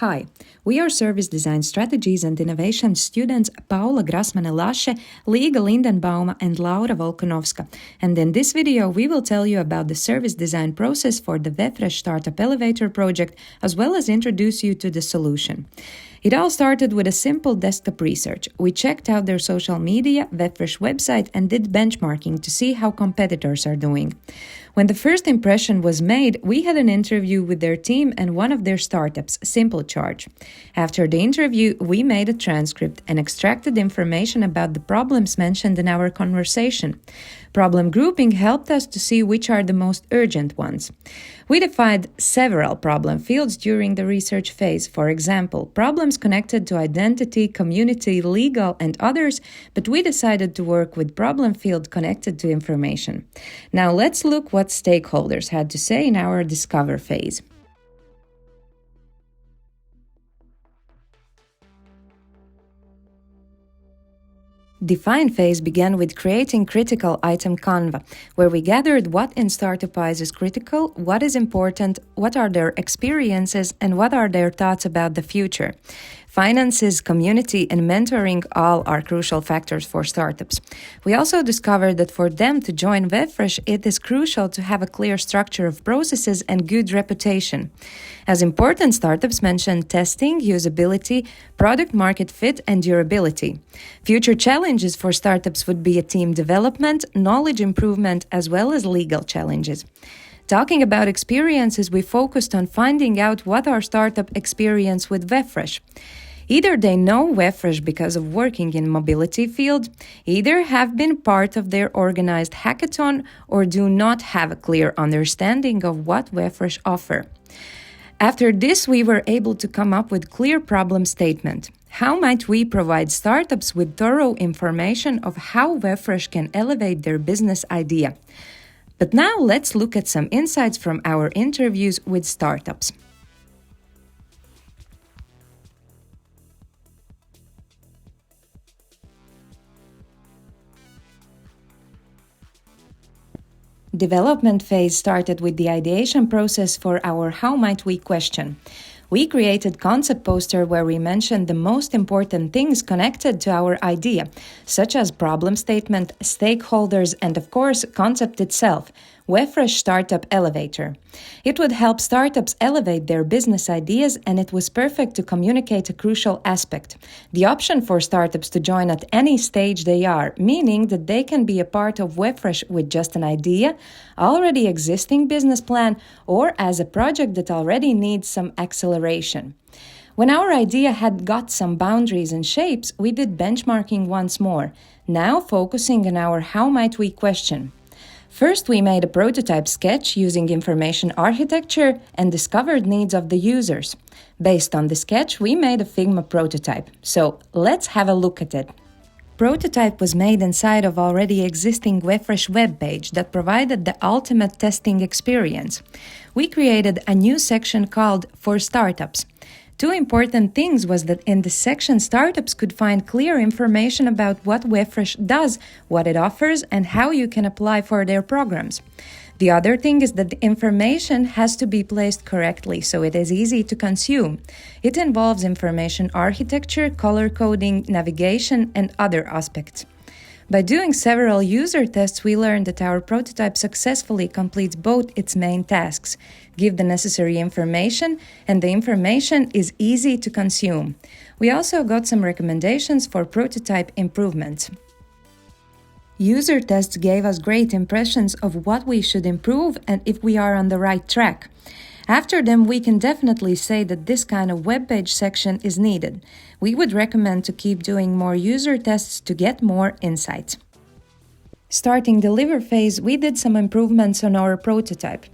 Hi, we are Service Design Strategies and Innovation students Paula Grasmane-Lasche, Liga Lindenbauma, and Laura Volkanovska. And in this video, we will tell you about the service design process for the Vefresh Startup Elevator project, as well as introduce you to the solution. It all started with a simple desktop research. We checked out their social media, Vefresh website, and did benchmarking to see how competitors are doing. When the first impression was made, we had an interview with their team and one of their startups, Simple Charge. After the interview, we made a transcript and extracted information about the problems mentioned in our conversation. Problem grouping helped us to see which are the most urgent ones. We defined several problem fields during the research phase, for example, problems connected to identity, community, legal, and others, but we decided to work with problem field connected to information. Now let's look what stakeholders had to say in our discover phase. Define phase began with creating critical item Canva, where we gathered what in Startup Eyes is critical, what is important, what are their experiences, and what are their thoughts about the future. Finances, community, and mentoring all are crucial factors for startups. We also discovered that for them to join Vefresh, it is crucial to have a clear structure of processes and good reputation. As important, startups mentioned testing, usability, product market fit, and durability. Future challenges for startups would be a team development, knowledge improvement, as well as legal challenges. Talking about experiences, we focused on finding out what our startup experience with Vefresh. Either they know Vefresh because of working in mobility field, either have been part of their organized hackathon, or do not have a clear understanding of what Vefresh offer. After this, we were able to come up with clear problem statement. How might we provide startups with thorough information of how Vefresh can elevate their business idea? But now let's look at some insights from our interviews with startups. Development phase started with the ideation process for our How Might We question. We created concept poster where we mentioned the most important things connected to our idea, such as problem statement, stakeholders, and of course, concept itself, Vefresh Startup Elevator. It would help startups elevate their business ideas, and it was perfect to communicate a crucial aspect. The option for startups to join at any stage they are, meaning that they can be a part of Vefresh with just an idea, already existing business plan, or as a project that already needs some acceleration. When our idea had got some boundaries and shapes, we did benchmarking once more, now focusing on our How Might We question. First, we made a prototype sketch using information architecture and discovered needs of the users. Based on the sketch, we made a Figma prototype. So let's have a look at it. Prototype was made inside of already existing Vefresh web page that provided the ultimate testing experience. We created a new section called For Startups. Two important things was that in this section, startups could find clear information about what Vefresh does, what it offers, and how you can apply for their programs. The other thing is that the information has to be placed correctly, so it is easy to consume. It involves information architecture, color coding, navigation, and other aspects. By doing several user tests, we learned that our prototype successfully completes both its main tasks, give the necessary information, and the information is easy to consume. We also got some recommendations for prototype improvements. User tests gave us great impressions of what we should improve and if we are on the right track. After them, we can definitely say that this kind of web page section is needed. We would recommend to keep doing more user tests to get more insights. Starting deliver phase, we did some improvements on our prototype.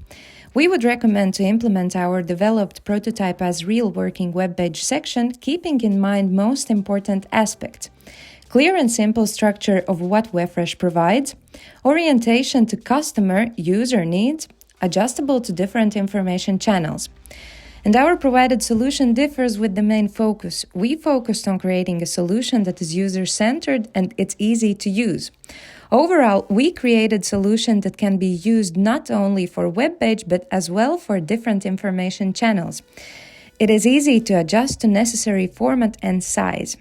We would recommend to implement our developed prototype as real working web page section, keeping in mind most important aspects. Clear and simple structure of what Vefresh provides, orientation to customer user needs, adjustable to different information channels. And our provided solution differs with the main focus. We focused on creating a solution that is user-centered and it's easy to use. Overall, we created a solution that can be used not only for web page but as well for different information channels. It is easy to adjust to necessary format and size.